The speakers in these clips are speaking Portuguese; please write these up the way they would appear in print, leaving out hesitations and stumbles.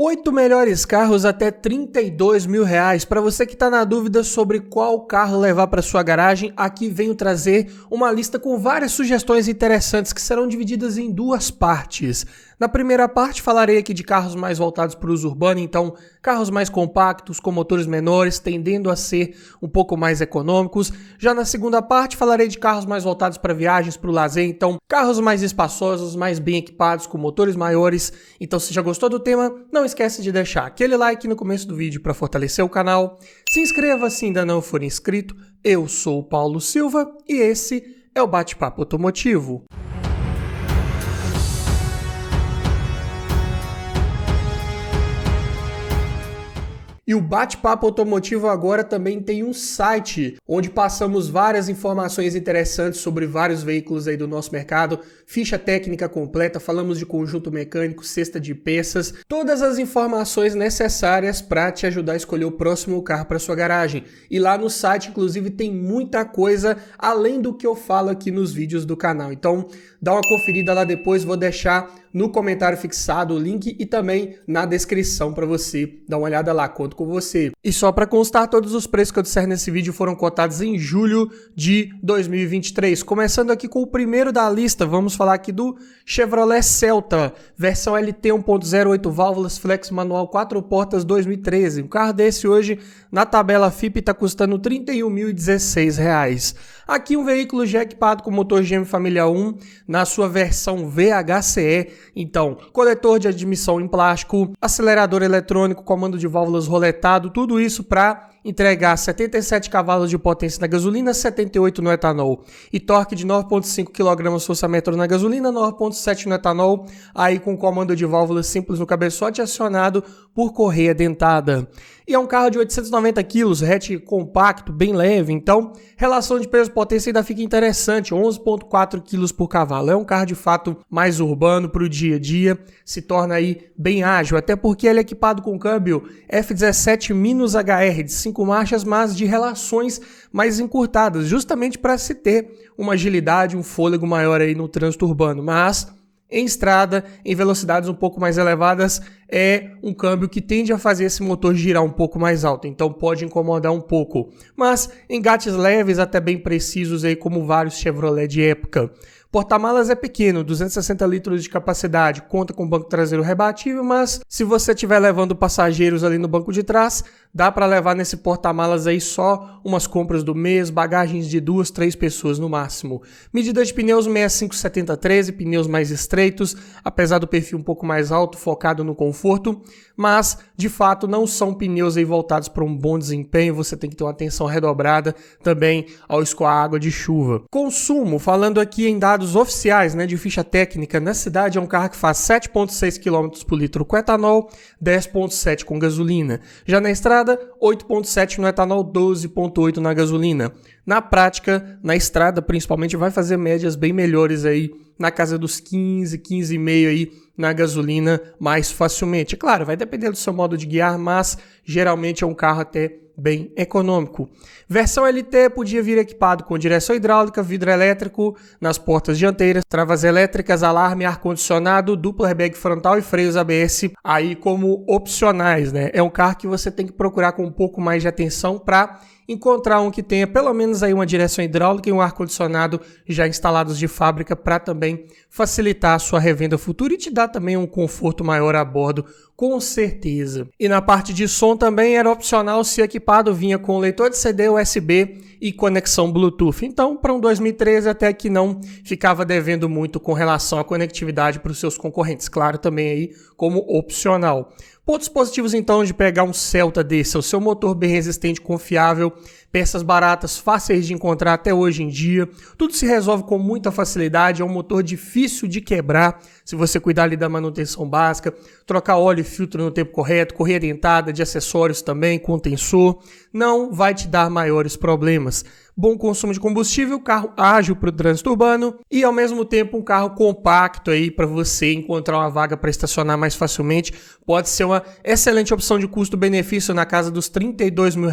8 melhores carros até R$32 mil. Para você que está na dúvida sobre qual carro levar para sua garagem, aqui venho trazer uma lista com várias sugestões interessantes que serão divididas em duas partes. Na primeira parte falarei aqui de carros mais voltados para o uso urbano, então carros mais compactos, com motores menores, tendendo a ser um pouco mais econômicos. Já na segunda parte falarei de carros mais voltados para viagens, para o lazer, então carros mais espaçosos, mais bem equipados, com motores maiores. Então se já gostou do tema, não esquece de deixar aquele like no começo do vídeo para fortalecer o canal. Se inscreva se ainda não for inscrito. Eu sou o Paulo Silva e esse é o Bate-Papo Automotivo. E o Bate-Papo Automotivo agora também tem um site, onde passamos várias informações interessantes sobre vários veículos aí do nosso mercado, ficha técnica completa, falamos de conjunto mecânico, cesta de peças, todas as informações necessárias para te ajudar a escolher o próximo carro para sua garagem. E lá no site, inclusive, tem muita coisa além do que eu falo aqui nos vídeos do canal. Então, dá uma conferida lá depois, vou deixar no comentário fixado o link e também na descrição para você dar uma olhada lá, conto com você. E só para constar, todos os preços que eu disser nesse vídeo foram cotados em julho de 2023. Começando aqui com o primeiro da lista, vamos falar aqui do Chevrolet Celta, versão LT 1.0, 8 válvulas, flex manual, 4 portas, 2013. Um carro desse hoje, na tabela FIPE, está custando R$ 31.016. Aqui um veículo já equipado com motor GM Família 1, na sua versão VHCE, então coletor de admissão em plástico, acelerador eletrônico, comando de válvulas roletado, tudo isso para entregar 77 cavalos de potência na gasolina, 78 no etanol e torque de 9,5 kgfm na gasolina, 9,7 no etanol, aí com comando de válvulas simples no cabeçote acionado por correia dentada. E é um carro de 890 kg, hatch compacto, bem leve, então relação de peso-potência ainda fica interessante, 11,4 kg por cavalo. É um carro de fato mais urbano para o dia a dia, se torna aí bem ágil, até porque ele é equipado com câmbio F17-HR de 5 marchas, mas de relações mais encurtadas, justamente para se ter uma agilidade, um fôlego maior aí no trânsito urbano, mas em estrada, em velocidades um pouco mais elevadas, é um câmbio que tende a fazer esse motor girar um pouco mais alto, então pode incomodar um pouco. Mas engates leves até bem precisos aí, como vários Chevrolet de época. Porta-malas é pequeno, 260 litros de capacidade, conta com banco traseiro rebatível, mas se você estiver levando passageiros ali no banco de trás, dá para levar nesse porta-malas aí só umas compras do mês, bagagens de 2, 3 pessoas no máximo. Medida de pneus 65/70/13, pneus mais estreitos, apesar do perfil um pouco mais alto, focado no conforto, mas de fato não são pneus aí voltados para um bom desempenho, você tem que ter uma atenção redobrada também ao escoar água de chuva. Consumo, falando aqui em dados oficiais, de ficha técnica, na cidade é um carro que faz 7,6 km por litro com etanol, 10,7 com gasolina. Já na estrada, 8,7 no etanol, 12,8 na gasolina. Na prática, na estrada principalmente, vai fazer médias bem melhores aí, na casa dos 15, 15,5 aí na gasolina mais facilmente. Claro, vai depender do seu modo de guiar, mas geralmente é um carro até bem econômico. Versão LT podia vir equipado com direção hidráulica, vidro elétrico nas portas dianteiras, travas elétricas, alarme, ar-condicionado, duplo airbag frontal e freios ABS aí como opcionais, É um carro que você tem que procurar com um pouco mais de atenção para encontrar um que tenha pelo menos aí uma direção hidráulica e um ar-condicionado já instalados de fábrica para também facilitar a sua revenda futura e te dar também um conforto maior a bordo, com certeza. E na parte de som também era opcional se equipado, vinha com leitor de CD USB e conexão Bluetooth. Então, para um 2013 até que não ficava devendo muito com relação à conectividade para os seus concorrentes. Claro, também aí como opcional. Pontos positivos então de pegar um Celta desse, o seu motor bem resistente, confiável, peças baratas, fáceis de encontrar até hoje em dia, tudo se resolve com muita facilidade, é um motor difícil de quebrar, se você cuidar ali da manutenção básica, trocar óleo e filtro no tempo correto, correia dentada, de acessórios também, com tensor, não vai te dar maiores problemas. Bom consumo de combustível, carro ágil para o trânsito urbano e ao mesmo tempo um carro compacto aí para você encontrar uma vaga para estacionar mais facilmente. Pode ser uma excelente opção de custo-benefício na casa dos R$32 mil.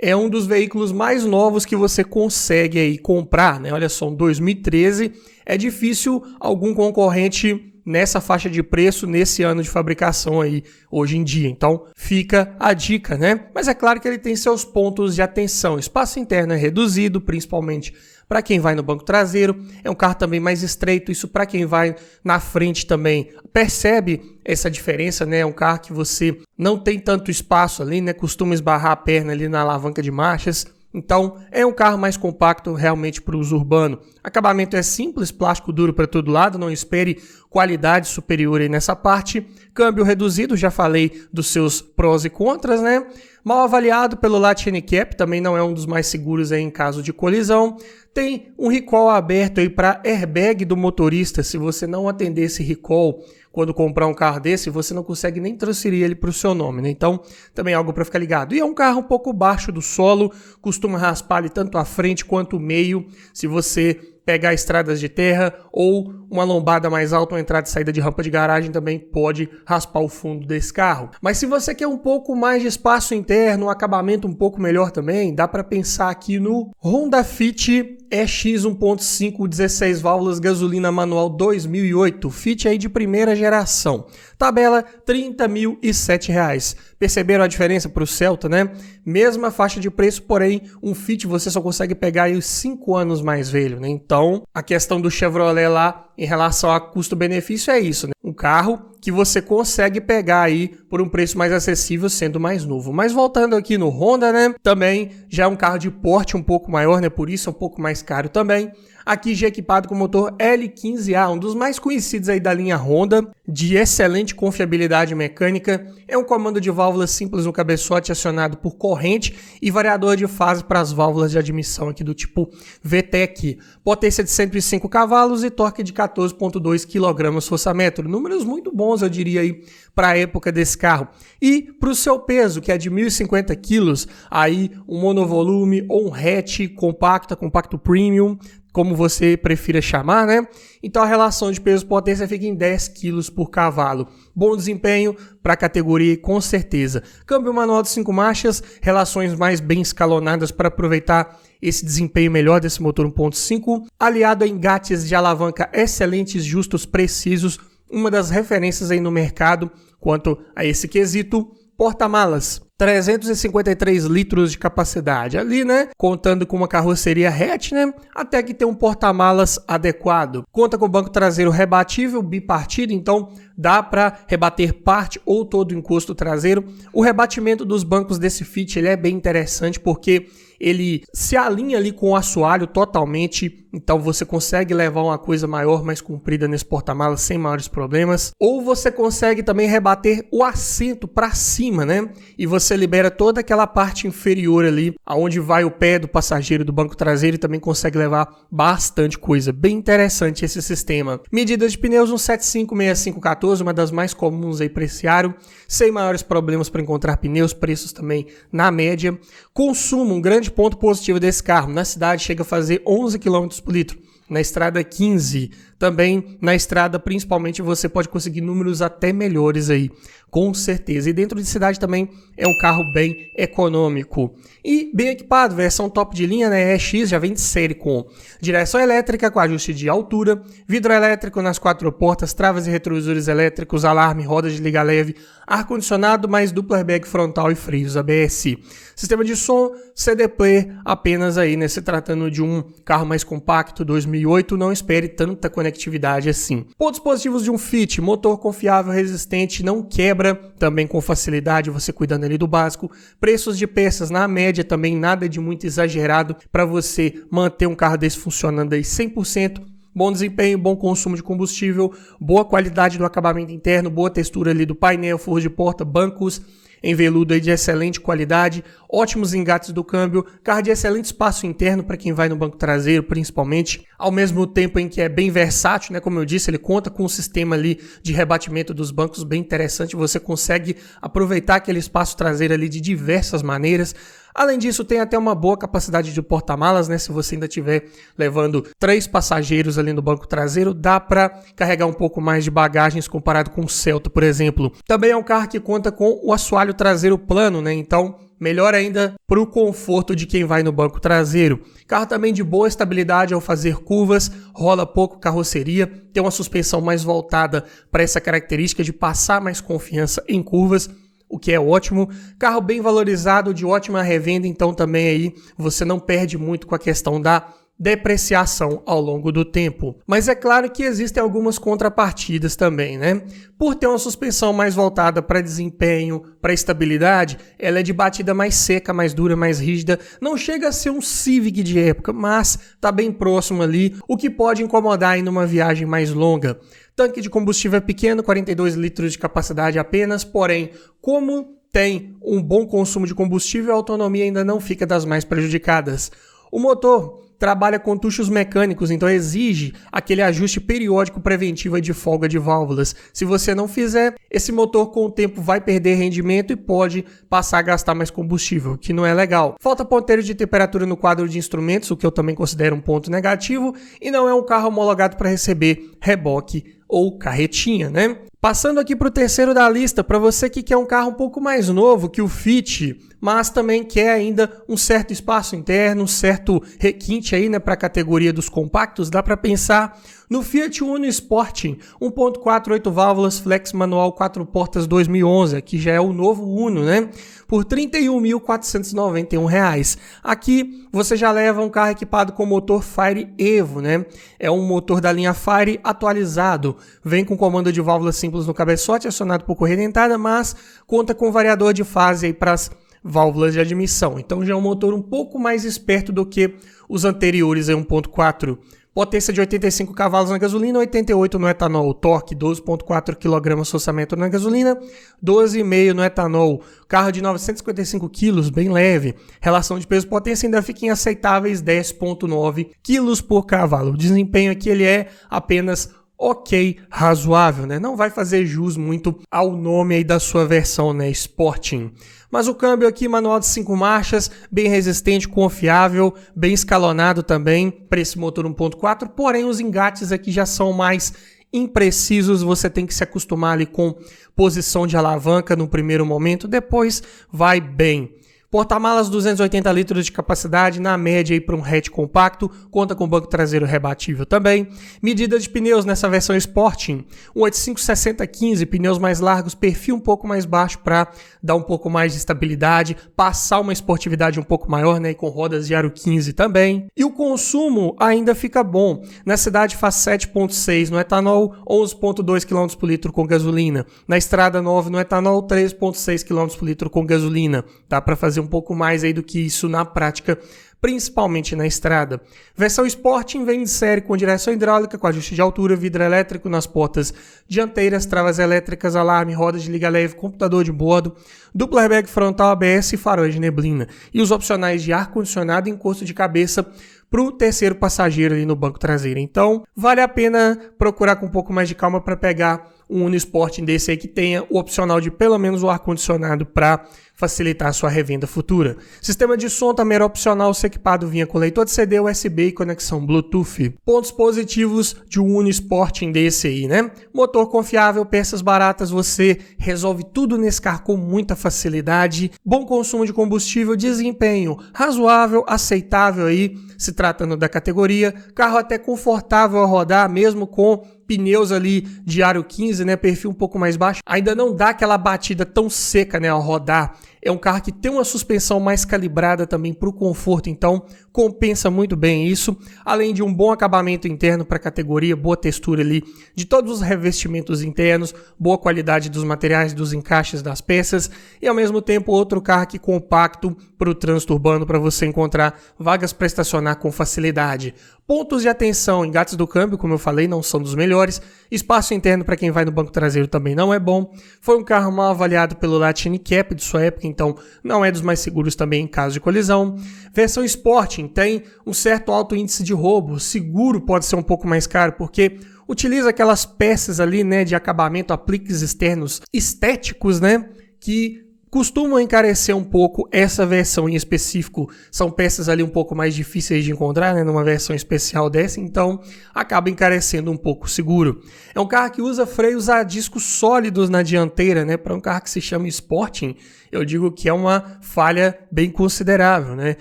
É um dos veículos mais novos que você consegue aí comprar, Olha só, um 2013 é difícil algum concorrente nessa faixa de preço, nesse ano de fabricação aí, hoje em dia. Então, fica a dica, né? Mas é claro que ele tem seus pontos de atenção. Espaço interno é reduzido, principalmente para quem vai no banco traseiro. É um carro também mais estreito, isso para quem vai na frente também percebe essa diferença, né? É um carro que você não tem tanto espaço ali, né? Costuma esbarrar a perna ali na alavanca de marchas. Então, é um carro mais compacto realmente para o uso urbano. Acabamento é simples, plástico duro para todo lado, não espere qualidade superior aí nessa parte. Câmbio reduzido, já falei dos seus prós e contras, né? Mal avaliado pelo Lat NCAP, também não é um dos mais seguros aí em caso de colisão. Tem um recall aberto aí para airbag do motorista. Se você não atender esse recall quando comprar um carro desse, você não consegue nem transferir ele para o seu nome, né? Então, também é algo para ficar ligado. E é um carro um pouco baixo do solo, costuma raspar ali tanto a frente quanto o meio. Se você pegar estradas de terra ou uma lombada mais alta, uma entrada e saída de rampa de garagem também pode raspar o fundo desse carro. Mas se você quer um pouco mais de espaço interno, um acabamento um pouco melhor também, dá para pensar aqui no Honda Fit EX 1.5 16 válvulas gasolina manual 2008, Fit aí de primeira geração. Tabela R$30.007. Perceberam a diferença para o Celta, né? Mesma faixa de preço, porém um Fit você só consegue pegar aí os 5 anos mais velho, né? Então, a questão do Chevrolet lá em relação a custo-benefício é isso, né? Um carro que você consegue pegar aí por um preço mais acessível sendo mais novo. Mas voltando aqui no Honda, né? Também já é um carro de porte um pouco maior, né? Por isso é um pouco mais caro também. Aqui já equipado com motor L15A, um dos mais conhecidos aí da linha Honda, de excelente confiabilidade mecânica. É um comando de válvulas simples no cabeçote acionado por corrente e variador de fase para as válvulas de admissão aqui do tipo VTEC. Potência de 105 cavalos e torque de 14,2 kgfm. Números muito bons, eu diria aí, para a época desse carro. E para o seu peso, que é de 1.050 kg, aí um monovolume ou um hatch compacto premium, como você prefira chamar, né? Então a relação de peso-potência fica em 10 kg por cavalo. Bom desempenho para a categoria, com certeza. Câmbio manual de 5 marchas, relações mais bem escalonadas para aproveitar esse desempenho melhor desse motor 1.5, aliado a engates de alavanca excelentes, justos, precisos, uma das referências aí no mercado quanto a esse quesito. Porta-malas, 353 litros de capacidade ali, né? Contando com uma carroceria hatch, né? Até que tem um porta-malas adequado. Conta com banco traseiro rebatível, bipartido, então dá para rebater parte ou todo o encosto traseiro. O rebatimento dos bancos desse Fit ele é bem interessante porque ele se alinha ali com o assoalho totalmente, então você consegue levar uma coisa maior, mais comprida nesse porta-malas sem maiores problemas. Ou você consegue também rebater o assento para cima, né? E você libera toda aquela parte inferior ali, aonde vai o pé do passageiro do banco traseiro e também consegue levar bastante coisa. Bem interessante esse sistema. Medida de pneus 175/6514, uma das mais comuns aí para esse aro, sem maiores problemas para encontrar pneus, preços também na média. Consumo, um grande ponto positivo desse carro, na cidade chega a fazer 11 km por litro, na estrada 15, também na estrada principalmente você pode conseguir números até melhores aí, com certeza. E dentro de cidade também é um carro bem econômico. E bem equipado, versão top de linha, né? EX já vem de série com direção elétrica com ajuste de altura, vidro elétrico nas 4 portas, travas e retrovisores elétricos, alarme, rodas de liga leve, ar-condicionado, mais duplo airbag frontal e freios ABS. Sistema de som, CD player apenas aí, né? Se tratando de um carro mais compacto, 2008, não espere tanta conectividade assim. Pontos positivos de um Fit: motor confiável, resistente, não quebra, também com facilidade, você cuidando ali do básico. Preços de peças na média também, nada de muito exagerado para você manter um carro desse funcionando aí 100%. Bom desempenho, bom consumo de combustível, boa qualidade do acabamento interno, boa textura ali do painel, forro de porta, bancos em veludo aí de excelente qualidade, ótimos engates do câmbio, carro de excelente espaço interno para quem vai no banco traseiro, principalmente, ao mesmo tempo em que é bem versátil, né? Como eu disse, ele conta com um sistema ali de rebatimento dos bancos bem interessante, você consegue aproveitar aquele espaço traseiro ali de diversas maneiras. Além disso, tem até uma boa capacidade de porta-malas, né? Se você ainda estiver levando 3 passageiros ali no banco traseiro, dá para carregar um pouco mais de bagagens comparado com o Celta, por exemplo. Também é um carro que conta com o assoalho traseiro plano, né? Então, melhor ainda para o conforto de quem vai no banco traseiro. Carro também de boa estabilidade ao fazer curvas, rola pouco carroceria, tem uma suspensão mais voltada para essa característica de passar mais confiança em curvas, o que é ótimo. Carro bem valorizado, de ótima revenda, então também aí você não perde muito com a questão da depreciação ao longo do tempo. Mas é claro que existem algumas contrapartidas também, né? Por ter uma suspensão mais voltada para desempenho, para estabilidade, ela é de batida mais seca, mais dura, mais rígida. Não chega a ser um Civic de época, mas tá bem próximo ali, o que pode incomodar em uma viagem mais longa. Tanque de combustível é pequeno, 42 litros de capacidade apenas, porém, como tem um bom consumo de combustível, a autonomia ainda não fica das mais prejudicadas. O motor trabalha com tuchos mecânicos, então exige aquele ajuste periódico preventivo de folga de válvulas. Se você não fizer, esse motor com o tempo vai perder rendimento e pode passar a gastar mais combustível, que não é legal. Falta ponteiro de temperatura no quadro de instrumentos, o que eu também considero um ponto negativo, e não é um carro homologado para receber reboque ou carretinha, né? Passando aqui para o terceiro da lista, para você que quer um carro um pouco mais novo que o Fit, mas também quer ainda um certo espaço interno, um certo requinte aí, né, para a categoria dos compactos, dá para pensar no Fiat Uno Sporting 1.4 8 válvulas flex manual 4 portas 2011, que já é o novo Uno, né? Por R$ 31.491. Aqui você já leva um carro equipado com motor Fire Evo, né? É um motor da linha Fire atualizado. Vem com comando de válvula simples no cabeçote, acionado por correia dentada, mas conta com variador de fase aí para as válvulas de admissão. Então já é um motor um pouco mais esperto do que os anteriores, 1.4. Potência de 85 cavalos na gasolina, 88 no etanol. Torque, 12,4 kg na gasolina, 12,5 no etanol. Carro de 955 kg, bem leve. Relação de peso-potência ainda fica em aceitáveis 10,9 kg por cavalo. O desempenho aqui ele é apenas ok, razoável, né? Não vai fazer jus muito ao nome aí da sua versão, né? Sporting. Mas o câmbio aqui, manual de 5 marchas, bem resistente, confiável, bem escalonado também para esse motor 1.4, porém os engates aqui já são mais imprecisos, você tem que se acostumar ali com posição de alavanca no primeiro momento, depois vai bem. Porta-malas 280 litros de capacidade, na média aí para um hatch compacto, conta com banco traseiro rebatível também. Medida de pneus nessa versão Sporting, 185/60/15, pneus mais largos, perfil um pouco mais baixo para dar um pouco mais de estabilidade, passar uma esportividade um pouco maior, né, e com rodas de aro 15 também. E o consumo ainda fica bom, na cidade faz 7,6 no etanol, 11,2 km por litro com gasolina. Na estrada 9 no etanol, 3,6 km por litro com gasolina. Dá para fazer um pouco mais aí do que isso na prática, principalmente na estrada. Versão Sporting vem de série com direção hidráulica, com ajuste de altura, vidro elétrico nas portas dianteiras, travas elétricas, alarme, rodas de liga leve, computador de bordo, duplo airbag frontal, ABS e farol de neblina. E os opcionais de ar-condicionado e encosto de cabeça para o terceiro passageiro ali no banco traseiro. Então, vale a pena procurar com um pouco mais de calma para pegar um Uno Sporting desse aí que tenha o opcional de pelo menos o ar-condicionado para facilitar a sua revenda futura. Sistema de som também era opcional, se equipado vinha com leitor de CD, USB e conexão Bluetooth. Pontos positivos de um Uno Sporting desse aí, né? Motor confiável, peças baratas, você resolve tudo nesse carro com muita facilidade. Bom consumo de combustível, desempenho razoável, aceitável aí, se tratando da categoria. Carro até confortável a rodar, mesmo com pneus ali de aro 15, né, perfil um pouco mais baixo, ainda não dá aquela batida tão seca, né, ao rodar. É um carro que tem uma suspensão mais calibrada também para o conforto, então compensa muito bem isso, além de um bom acabamento interno para a categoria, boa textura ali de todos os revestimentos internos, boa qualidade dos materiais, dos encaixes das peças e ao mesmo tempo outro carro aqui compacto para o trânsito urbano para você encontrar vagas para estacionar com facilidade. Pontos de atenção, engates do câmbio, como eu falei, não são dos melhores. Espaço interno para quem vai no banco traseiro também não é bom. Foi um carro mal avaliado pelo Latine Cap de sua época, então não é dos mais seguros também em caso de colisão. Versão Sporting tem um certo alto índice de roubo. Seguro pode ser um pouco mais caro porque utiliza aquelas peças ali, né, de acabamento, apliques externos estéticos, né, que costumam encarecer um pouco. Essa versão em específico são peças ali um pouco mais difíceis de encontrar, né, numa versão especial dessa, então acaba encarecendo um pouco o seguro. É um carro que usa freios a discos sólidos na dianteira, né, para um carro que se chama Sporting, eu digo que é uma falha bem considerável, né?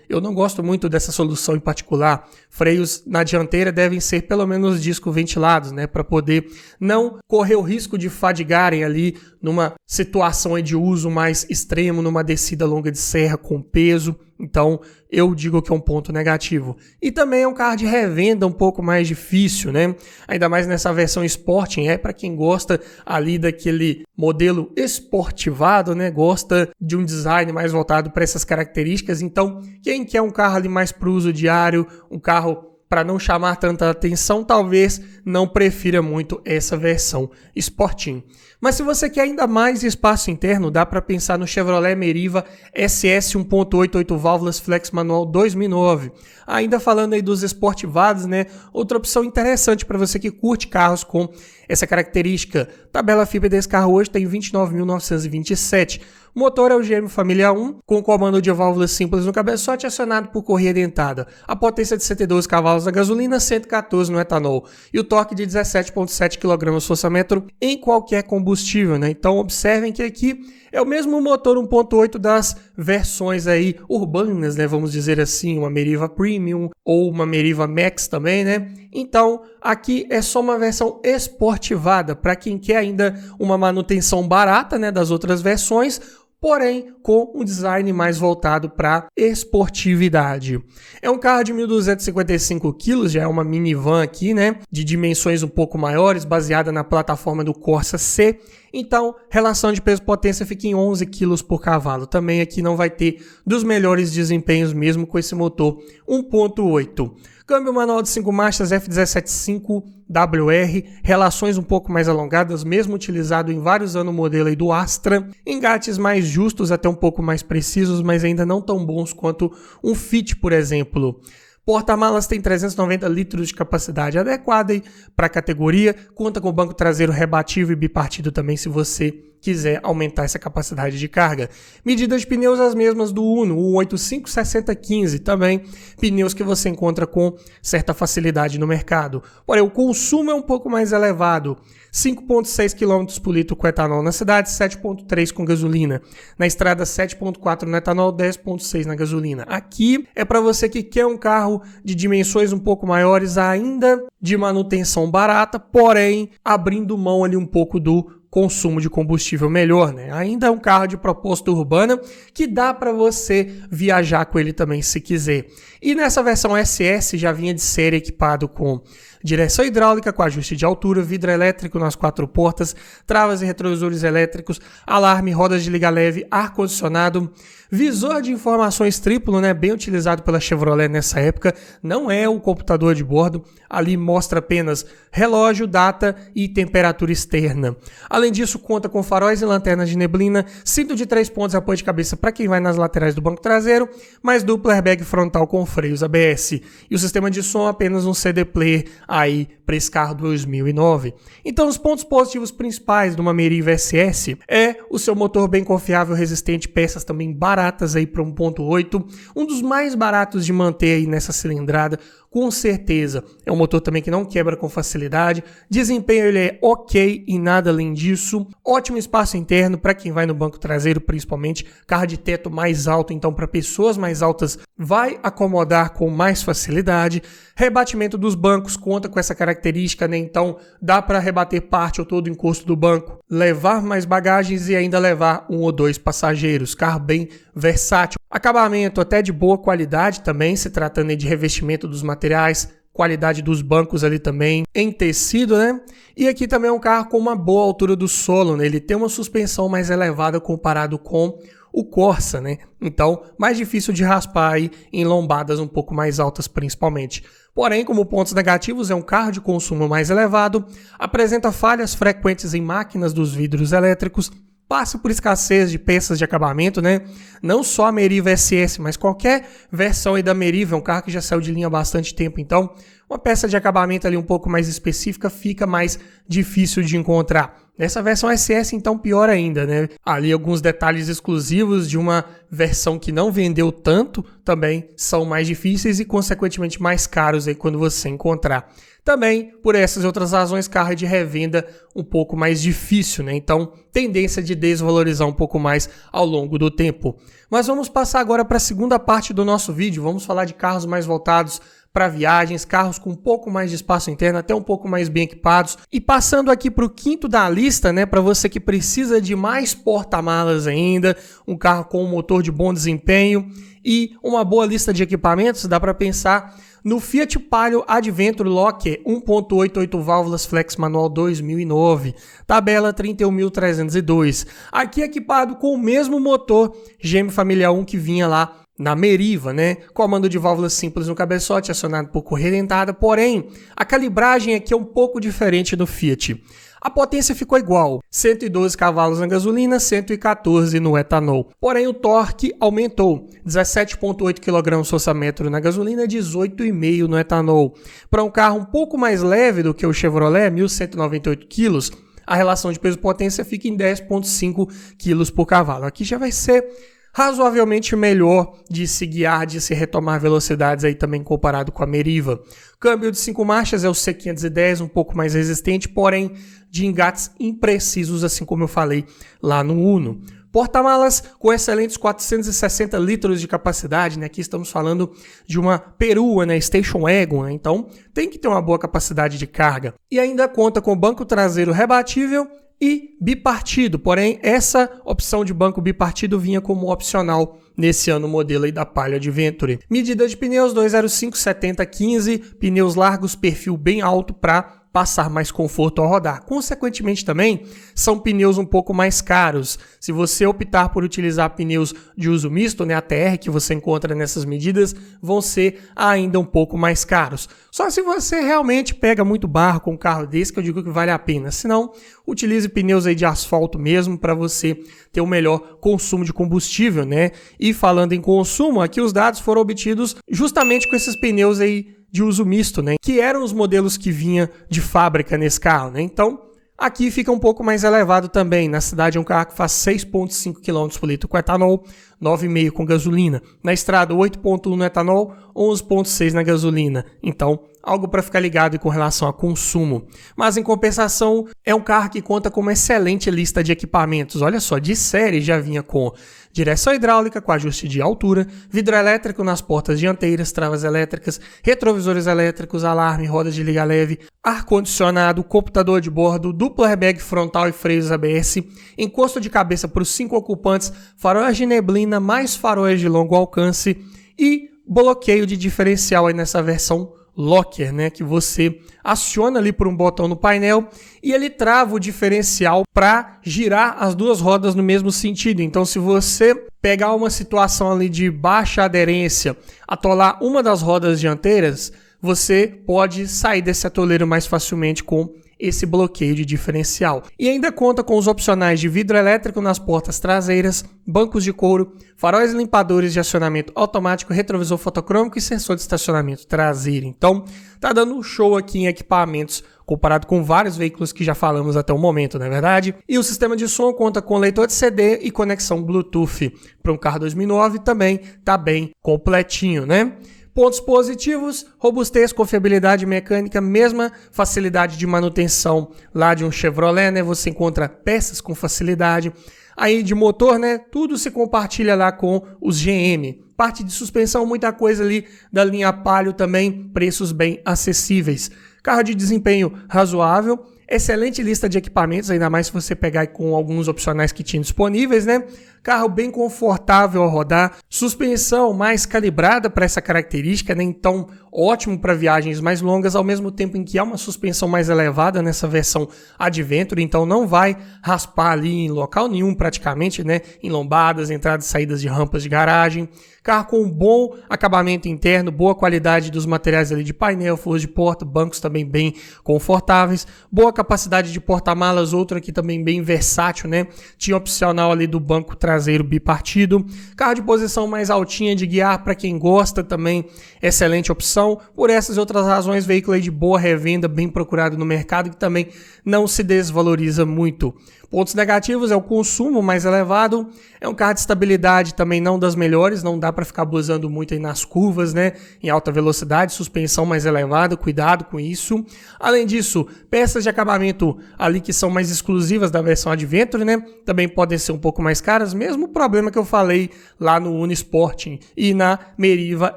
Eu não gosto muito dessa solução em particular. Freios na dianteira devem ser pelo menos disco ventilados, né? Para poder não correr o risco de fadigarem ali numa situação de uso mais extremo, numa descida longa de serra com peso. Então, eu digo que é um ponto negativo. E também é um carro de revenda um pouco mais difícil, né? Ainda mais nessa versão Sporting, para quem gosta ali daquele modelo esportivado, né? Gosta de um design mais voltado para essas características. Então, quem quer um carro ali mais para uso diário, um carro para não chamar tanta atenção, talvez não prefira muito essa versão Sporting. Mas se você quer ainda mais espaço interno, dá para pensar no Chevrolet Meriva SS 1.8 8 válvulas flex manual 2009. Ainda falando aí dos esportivados, né? Outra opção interessante para você que curte carros com essa característica. Tabela FIPE desse carro hoje tem 29.927. O motor é o GM Família 1, com comando de válvulas simples no cabeçote, acionado por correia dentada. A potência de 112 cavalos na gasolina, 114 no etanol. E o torque de 17,7 kgfm em qualquer combustível, né? Então observem que aqui é o mesmo motor 1.8 das versões aí urbanas, né? Vamos dizer assim, uma Meriva Premium ou uma Meriva Max também, né? Então aqui é só uma versão esportivada para quem quer ainda uma manutenção barata, né, das outras versões, porém com um design mais voltado para esportividade. É um carro de 1.255 kg, já é uma minivan aqui, né, de dimensões um pouco maiores, baseada na plataforma do Corsa C. Então, relação de peso-potência fica em 11 kg por cavalo. Também aqui não vai ter dos melhores desempenhos mesmo com esse motor 1.8. Câmbio manual de 5 marchas F175WR, relações um pouco mais alongadas, mesmo utilizado em vários anos no modelo aí do Astra. Engates mais justos, até um pouco mais precisos, mas ainda não tão bons quanto um Fit, por exemplo. Porta-malas tem 390 litros de capacidade adequada para a categoria, conta com banco traseiro rebatível e bipartido também se você quiser aumentar essa capacidade de carga. Medidas de pneus as mesmas do Uno, 185 6015, também pneus que você encontra com certa facilidade no mercado. Porém, o consumo é um pouco mais elevado, 5,6 km por litro com etanol na cidade, 7,3 com gasolina. Na estrada, 7,4 no etanol, 10,6 na gasolina. Aqui é para você que quer um carro de dimensões um pouco maiores, ainda de manutenção barata, porém abrindo mão ali um pouco do consumo de combustível melhor, né? Ainda é um carro de proposta urbana que dá para você viajar com ele também se quiser. E nessa versão SS já vinha de série equipado com direção hidráulica com ajuste de altura, vidro elétrico nas 4 portas, travas e retrovisores elétricos, alarme, rodas de liga leve, ar-condicionado, visor de informações triplo, né, bem utilizado pela Chevrolet nessa época, não é o computador de bordo, ali mostra apenas relógio, data e temperatura externa. Além disso, conta com faróis e lanternas de neblina, cinto de 3 pontos e apoio de cabeça para quem vai nas laterais do banco traseiro, mais duplo airbag frontal com freios ABS. E o sistema de som apenas um CD player aí para esse carro 2009. Então, os pontos positivos principais de uma Meriva SS é o seu motor bem confiável, resistente, peças também baratas aí para 1.8, um dos mais baratos de manter aí nessa cilindrada, com certeza. É um motor também que não quebra com facilidade, desempenho ele é ok e nada além disso, ótimo espaço interno para quem vai no banco traseiro, principalmente, carro de teto mais alto, então para pessoas mais altas vai acomodar com mais facilidade, rebatimento dos bancos conta com essa característica, né? Então dá para rebater parte ou todo o encosto do banco, levar mais bagagens e ainda levar 1 ou 2 passageiros, carro bem versátil. Acabamento até de boa qualidade também, se tratando de revestimento dos materiais, qualidade dos bancos ali também, em tecido, né? E aqui também é um carro com uma boa altura do solo, né? Ele tem uma suspensão mais elevada comparado com o Corsa, né? Então, mais difícil de raspar aí em lombadas um pouco mais altas principalmente. Porém, como pontos negativos, é um carro de consumo mais elevado, apresenta falhas frequentes em máquinas dos vidros elétricos, passa por escassez de peças de acabamento, né? Não só a Meriva SS, mas qualquer versão aí da Meriva, é um carro que já saiu de linha há bastante tempo, então uma peça de acabamento ali um pouco mais específica fica mais difícil de encontrar. Nessa versão SS, então, pior ainda, né? Ali alguns detalhes exclusivos de uma versão que não vendeu tanto também são mais difíceis e, consequentemente, mais caros aí quando você encontrar. Também, por essas e outras razões, carro é de revenda um pouco mais difícil, né? Então, tendência de desvalorizar um pouco mais ao longo do tempo. Mas vamos passar agora para a segunda parte do nosso vídeo. Vamos falar de carros mais voltados para viagens, carros com um pouco mais de espaço interno, até um pouco mais bem equipados. E passando aqui para o quinto da lista, né, para você que precisa de mais porta-malas ainda, um carro com um motor de bom desempenho e uma boa lista de equipamentos, dá para pensar no Fiat Palio Adventure Locker 1.8 8 válvulas flex manual 2009, tabela 31.302. Aqui equipado com o mesmo motor GM Familiar 1 que vinha lá na Meriva, né? Comando de válvulas simples no cabeçote, acionado por correia dentada, porém, a calibragem aqui é um pouco diferente do Fiat. A potência ficou igual, 112 cavalos na gasolina, 114 no etanol. Porém, o torque aumentou, 17,8 kgfm na gasolina e 18,5 no etanol. Para um carro um pouco mais leve do que o Chevrolet, 1.198 kg, a relação de peso-potência fica em 10,5 kg por cavalo. Aqui já vai ser razoavelmente melhor de se guiar, de se retomar velocidades aí também comparado com a Meriva. Câmbio de 5 marchas é o C510, um pouco mais resistente, porém de engates imprecisos, assim como eu falei lá no Uno. Porta-malas com excelentes 460 litros de capacidade, né? Aqui estamos falando de uma perua, né? Station Wagon, né? Então tem que ter uma boa capacidade de carga. E ainda conta com banco traseiro rebatível e bipartido, porém essa opção de banco bipartido vinha como opcional nesse ano modelo aí da Palio Adventure. Medida de pneus 205 70/15, pneus largos, perfil bem alto para passar mais conforto ao rodar. Consequentemente também, são pneus um pouco mais caros. Se você optar por utilizar pneus de uso misto, né, ATR, que você encontra nessas medidas, vão ser ainda um pouco mais caros. Só se você realmente pega muito barro com um carro desse, que eu digo que vale a pena. Se não, utilize pneus aí de asfalto mesmo para você ter o melhor consumo de combustível, né? E falando em consumo, aqui os dados foram obtidos justamente com esses pneus aí de uso misto, né? Que eram os modelos que vinha de fábrica nesse carro, né? Então, aqui fica um pouco mais elevado também. Na cidade é um carro que faz 6,5 km por litro com etanol, 9,5 com gasolina. Na estrada, 8,1 no etanol, 11,6 na gasolina. Então, algo para ficar ligado com relação a consumo. Mas, em compensação, é um carro que conta com uma excelente lista de equipamentos. Olha só, de série já vinha com direção hidráulica com ajuste de altura, vidro elétrico nas portas dianteiras, travas elétricas, retrovisores elétricos, alarme, rodas de liga leve, ar-condicionado, computador de bordo, duplo airbag frontal e freios ABS, encosto de cabeça para os 5 ocupantes, faróis de neblina, mais faróis de longo alcance e bloqueio de diferencial aí nessa versão Locker, né, que você aciona ali por um botão no painel e ele trava o diferencial para girar as duas rodas no mesmo sentido. Então, se você pegar uma situação ali de baixa aderência, atolar uma das rodas dianteiras, você pode sair desse atoleiro mais facilmente com esse bloqueio de diferencial. E ainda conta com os opcionais de vidro elétrico nas portas traseiras, bancos de couro, faróis limpadores de acionamento automático, retrovisor fotocrômico e sensor de estacionamento traseiro. Então, tá dando um show aqui em equipamentos comparado com vários veículos que já falamos até o momento, não é verdade? E o sistema de som conta com leitor de CD e conexão Bluetooth. Para um carro 2009 também tá bem completinho, né? Pontos positivos: robustez, confiabilidade mecânica, mesma facilidade de manutenção lá de um Chevrolet, né? Você encontra peças com facilidade. Aí de motor, né? Tudo se compartilha lá com os GM. Parte de suspensão, muita coisa ali da linha Palio também, preços bem acessíveis. Carro de desempenho razoável. Excelente lista de equipamentos, ainda mais se você pegar com alguns opcionais que tinham disponíveis, né? carro bem confortável ao rodar, suspensão mais calibrada para essa característica, né? Então ótimo para viagens mais longas, ao mesmo tempo em que há uma suspensão mais elevada nessa versão Adventure, então não vai raspar ali em local nenhum praticamente, né? Em lombadas, entradas e saídas de rampas de garagem. Carro com um bom acabamento interno, boa qualidade dos materiais ali de painel, forros de porta, bancos também bem confortáveis, boa capacidade de porta-malas, outro aqui também bem versátil, né? Tinha opcional ali do banco traseiro bipartido, carro de posição mais altinha de guiar para quem gosta também, excelente opção. Por essas e outras razões, veículo aí de boa revenda, bem procurado no mercado, que também não se desvaloriza muito. Pontos negativos é o consumo mais elevado, é um carro de estabilidade também não das melhores, não dá para ficar abusando muito aí nas curvas, né? Em alta velocidade, suspensão mais elevada, cuidado com isso. Além disso, peças de acabamento ali que são mais exclusivas da versão Adventure, né? Também podem ser um pouco mais caras, mesmo o problema que eu falei lá no Unisport e na Meriva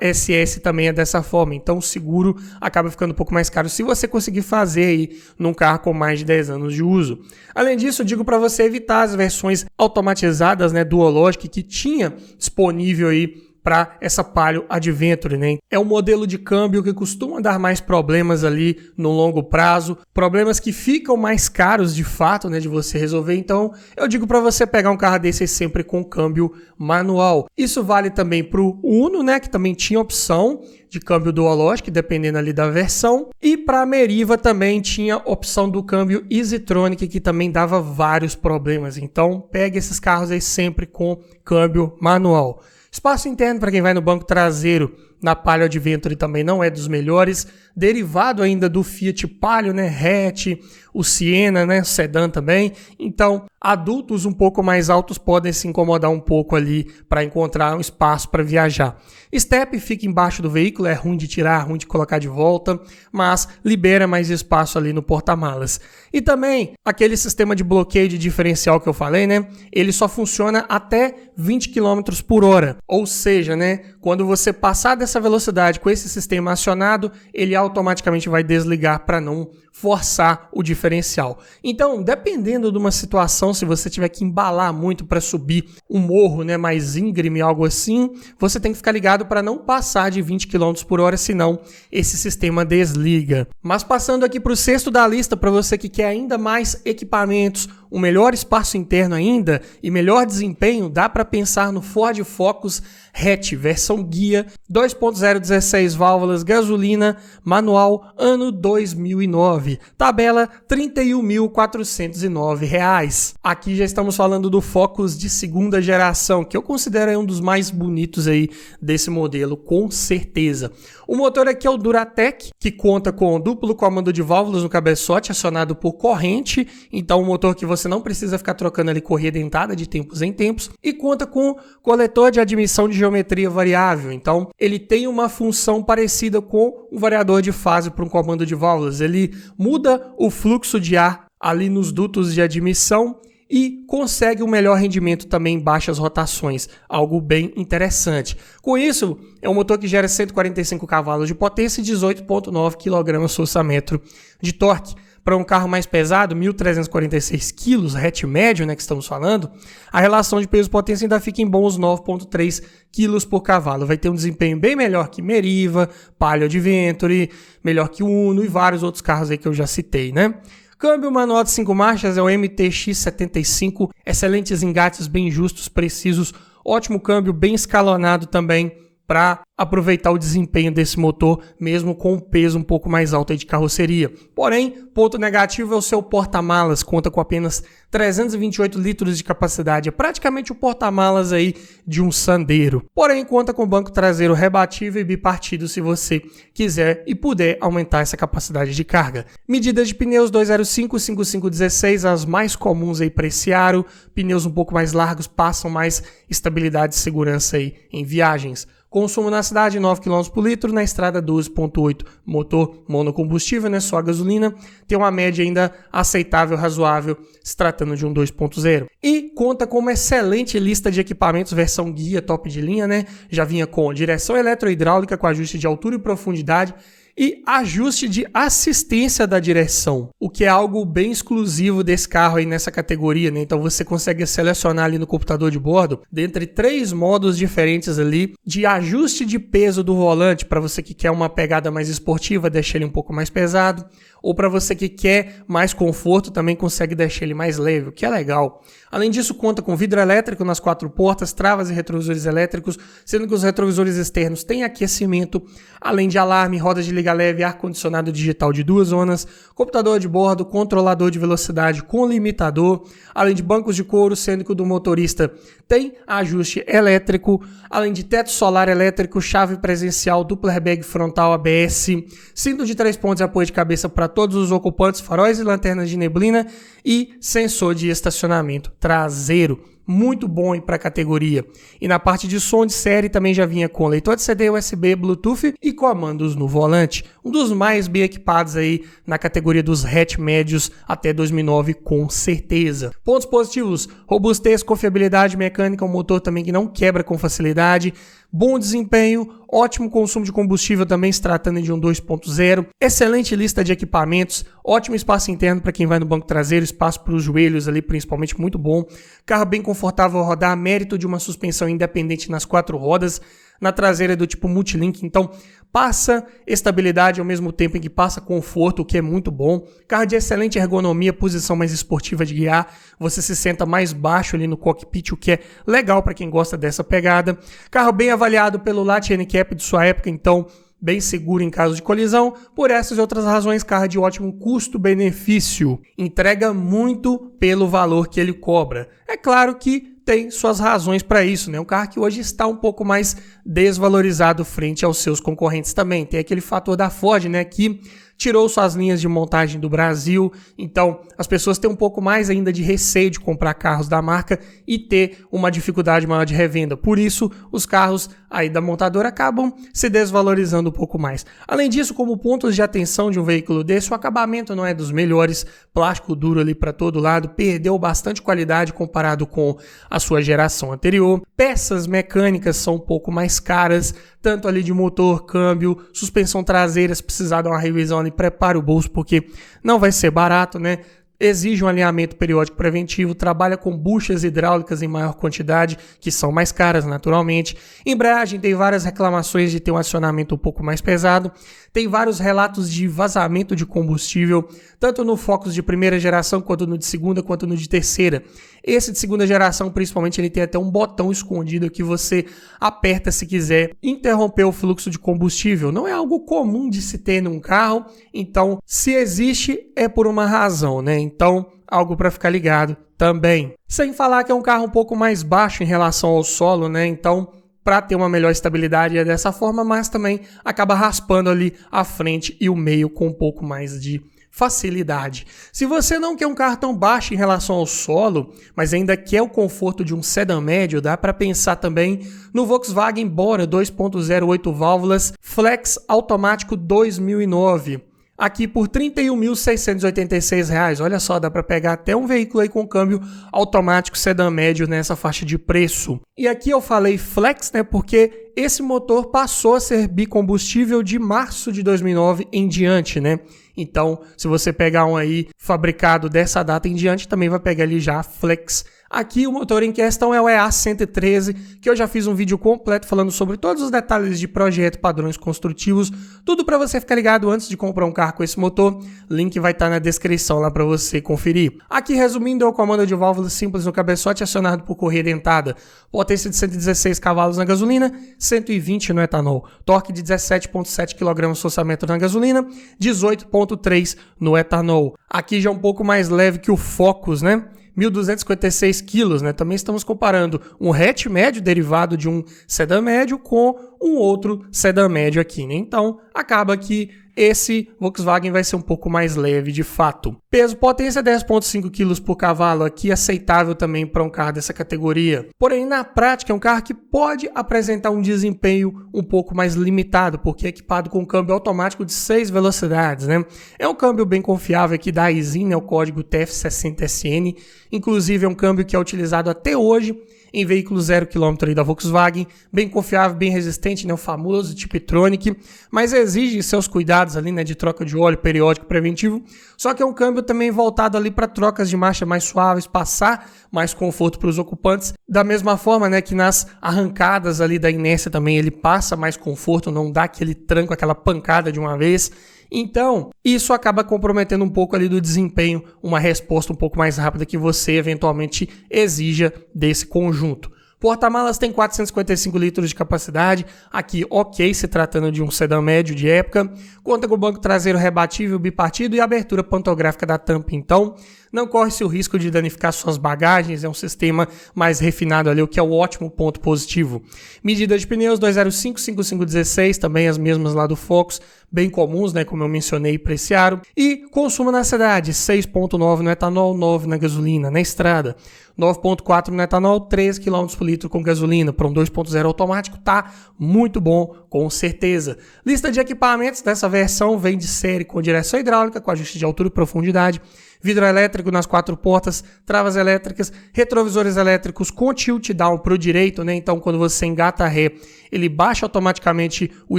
SS também é dessa forma. Então o seguro acaba ficando um pouco mais caro se você conseguir fazer aí num carro com mais de 10 anos de uso. Além disso, eu digo para você evitar as versões automatizadas, né, Duologic, que tinha disponível aí para essa Palio Adventure, né? É um modelo de câmbio que costuma dar mais problemas ali no longo prazo, problemas que ficam mais caros de fato, né, de você resolver. Então, eu digo para você pegar um carro desse sempre com câmbio manual. Isso vale também para o Uno, né, que também tinha opção de câmbio Duologic, dependendo ali da versão. E para a Meriva também tinha opção do câmbio EasyTronic, que também dava vários problemas. Então, pegue esses carros aí sempre com câmbio manual. Espaço interno para quem vai no banco traseiro na Palio Adventure também não é dos melhores, derivado ainda do Fiat Palio, né, hatch, o Siena, né, sedã também. Então, adultos um pouco mais altos podem se incomodar um pouco ali para encontrar um espaço para viajar. Step fica embaixo do veículo, é ruim de tirar, ruim de colocar de volta, mas libera mais espaço ali no porta-malas. E também aquele sistema de bloqueio de diferencial que eu falei, né, ele só funciona até 20 km por hora, ou seja, né, quando você passar dessa velocidade com esse sistema acionado, ele automaticamente vai desligar para não forçar o diferencial. Então, dependendo de uma situação, se você tiver que embalar muito para subir um morro, né, mais íngreme, algo assim, você tem que ficar ligado para não passar de 20 km por hora, senão esse sistema desliga. Mas passando aqui para o sexto da lista, para você que quer ainda mais equipamentos, um melhor espaço interno ainda e melhor desempenho, dá para pensar no Ford Focus hatch, versão guia, 2.0 16 válvulas, gasolina, manual, ano 2009. Tabela R$ 31.409. Aqui já estamos falando do Focus de segunda geração, que eu considero um dos mais bonitos aí desse modelo, com certeza. O motor aqui é o Duratec, que conta com duplo comando de válvulas no cabeçote, acionado por corrente, então um motor que você não precisa ficar trocando ali correia dentada de tempos em tempos, e conta com coletor de admissão de geometria variável, então ele tem uma função parecida com um variador de fase para um comando de válvulas. Ele muda o fluxo de ar ali nos dutos de admissão e consegue um melhor rendimento também em baixas rotações, algo bem interessante. Com isso, é um motor que gera 145 cavalos de potência e 18,9 kgfm de torque. Para um carro mais pesado, 1.346 kg, hatch médio, né, que estamos falando, a relação de peso-potência ainda fica em bons 9,3 kg por cavalo. Vai ter um desempenho bem melhor que Meriva, Palio Adventure, melhor que Uno e vários outros carros aí que eu já citei, né? Câmbio manual de 5 marchas é o MTX75, excelentes engates bem justos, precisos, ótimo câmbio, bem escalonado também para aproveitar o desempenho desse motor, mesmo com um peso um pouco mais alto aí de carroceria. Porém, ponto negativo é o seu porta-malas, conta com apenas 328 litros de capacidade, é praticamente o porta-malas aí de um Sandero. Porém, conta com banco traseiro rebatível e bipartido se você quiser e puder aumentar essa capacidade de carga. Medidas de pneus 205, 5516, as mais comuns aí para esse aro, pneus um pouco mais largos passam mais estabilidade e segurança aí em viagens. Consumo na cidade 9 km por litro, na estrada 12,8. Motor monocombustível, né, só a gasolina, tem uma média ainda aceitável, razoável, se tratando de um 2.0. E conta com uma excelente lista de equipamentos versão guia top de linha, né? Já vinha com direção eletrohidráulica com ajuste de altura e profundidade, e ajuste de assistência da direção, o que é algo bem exclusivo desse carro aí nessa categoria, né? Então você consegue selecionar ali no computador de bordo, dentre 3 modos diferentes ali de ajuste de peso do volante, para você que quer uma pegada mais esportiva, deixar ele um pouco mais pesado, ou para você que quer mais conforto, também consegue deixar ele mais leve, o que é legal. Além disso, conta com vidro elétrico nas 4 portas, travas e retrovisores elétricos, sendo que os retrovisores externos têm aquecimento, além de alarme, rodas de liga leve, ar-condicionado digital de 2 zonas, computador de bordo, controlador de velocidade com limitador, além de bancos de couro, sendo que o do motorista tem ajuste elétrico, além de teto solar elétrico, chave presencial, dupla airbag frontal ABS, cinto de 3 pontos e apoio de cabeça para todos os ocupantes, faróis e lanternas de neblina e sensor de estacionamento traseiro. Muito bom para a categoria. E na parte de som de série também já vinha com leitor de CD, USB, Bluetooth e comandos no volante. Um dos mais bem equipados aí na categoria dos hatch médios até 2009, com certeza. Pontos positivos: robustez, confiabilidade mecânica, um motor também que não quebra com facilidade, bom desempenho, ótimo consumo de combustível também se tratando de um 2.0, excelente lista de equipamentos, ótimo espaço interno para quem vai no banco traseiro, espaço para os joelhos ali principalmente muito bom, carro bem confortável a rodar, mérito de uma suspensão independente nas 4 rodas, na traseira é do tipo multilink, então passa estabilidade ao mesmo tempo em que passa conforto, o que é muito bom. Carro de excelente ergonomia, posição mais esportiva de guiar, você se senta mais baixo ali no cockpit, o que é legal para quem gosta dessa pegada. Carro bem avaliado pelo Lat NCAP de sua época, então bem seguro em caso de colisão. Por essas e outras razões, carro de ótimo custo-benefício. Entrega muito pelo valor que ele cobra. É claro que tem suas razões para isso, né? Um carro que hoje está um pouco mais desvalorizado frente aos seus concorrentes também. Tem aquele fator da Ford, né, que tirou suas linhas de montagem do Brasil, então as pessoas têm um pouco mais ainda de receio de comprar carros da marca e ter uma dificuldade maior de revenda. Por isso, os carros aí da montadora acabam se desvalorizando um pouco mais. Além disso, como pontos de atenção de um veículo desse, o acabamento não é dos melhores, plástico duro ali para todo lado, perdeu bastante qualidade comparado com a sua geração anterior. Peças mecânicas são um pouco mais caras, tanto ali de motor, câmbio, suspensão traseira, se precisar dar uma revisão ali, prepare o bolso, porque não vai ser barato, né? Exige um alinhamento periódico preventivo, trabalha com buchas hidráulicas em maior quantidade, que são mais caras naturalmente. Embreagem tem várias reclamações de ter um acionamento um pouco mais pesado. Tem vários relatos de vazamento de combustível, tanto no Focus de primeira geração, quanto no de segunda, quanto no de terceira. Esse de segunda geração, principalmente, ele tem até um botão escondido que você aperta se quiser interromper o fluxo de combustível. Não é algo comum de se ter num carro, então se existe é por uma razão, né? Então, algo para ficar ligado também. Sem falar que é um carro um pouco mais baixo em relação ao solo, né? Então, para ter uma melhor estabilidade é dessa forma, mas também acaba raspando ali a frente e o meio com um pouco mais de facilidade. Se você não quer um carro tão baixo em relação ao solo, mas ainda quer o conforto de um sedã médio, dá para pensar também no Volkswagen Bora 2.0 8 válvulas Flex automático 2009. Aqui por R$ 31.686. Olha só, dá para pegar até um veículo aí com câmbio automático sedã médio nessa faixa de preço. E aqui eu falei flex, né, porque esse motor passou a ser bicombustível de março de 2009 em diante, né? Então, se você pegar um aí fabricado dessa data em diante, também vai pegar ali já flex. Aqui o motor em questão é o EA113, que eu já fiz um vídeo completo falando sobre todos os detalhes de projeto, padrões construtivos, tudo para você ficar ligado antes de comprar um carro com esse motor. Link vai estar na descrição lá para você conferir. Aqui, resumindo, é o comando de válvulas simples no cabeçote acionado por correia dentada. Potência de 116 cavalos na gasolina, 120 no etanol. Torque de 17,7 kgfm na gasolina, 18,3 no etanol. Aqui já é um pouco mais leve que o Focus, né? 1.256 quilos, né? Também estamos comparando um hatch médio derivado de um sedã médio com um outro sedã médio aqui, né? Então, acaba que esse Volkswagen vai ser um pouco mais leve de fato. Peso potência 10,5 kg por cavalo, aqui aceitável também para um carro dessa categoria. Porém, na prática, é um carro que pode apresentar um desempenho um pouco mais limitado, porque é equipado com câmbio automático de 6 velocidades, né? É um câmbio bem confiável aqui da Aisin, né? O código TF60SN. Inclusive, é um câmbio que é utilizado até hoje em veículo 0 km aí da Volkswagen, bem confiável, bem resistente, né, o famoso Tiptronic, mas exige seus cuidados ali, né, de troca de óleo periódico preventivo, só que é um câmbio também voltado ali para trocas de marcha mais suaves, passar mais conforto para os ocupantes, da mesma forma, né, que nas arrancadas ali da inércia também ele passa mais conforto, não dá aquele tranco, aquela pancada de uma vez. Então, isso acaba comprometendo um pouco ali do desempenho, uma resposta um pouco mais rápida que você eventualmente exija desse conjunto. Porta-malas tem 455 litros de capacidade, aqui ok, se tratando de um sedã médio de época, conta com o banco traseiro rebatível bipartido e abertura pantográfica da tampa, então não corre-se o risco de danificar suas bagagens, é um sistema mais refinado ali, o que é um ótimo ponto positivo. Medida de pneus 205, 5516, também as mesmas lá do Focus, bem comuns, né, como eu mencionei para esse aro. E consumo na cidade, 6,9 no etanol, 9 na gasolina, na estrada. 9,4 no etanol, 3 km por litro com gasolina. Para um 2.0 automático, tá muito bom, com certeza. Lista de equipamentos dessa versão vem de série com direção hidráulica, com ajuste de altura e profundidade, vidro elétrico nas 4 portas, travas elétricas, retrovisores elétricos com tilt down para o direito, né? Então, quando você engata a ré, ele baixa automaticamente o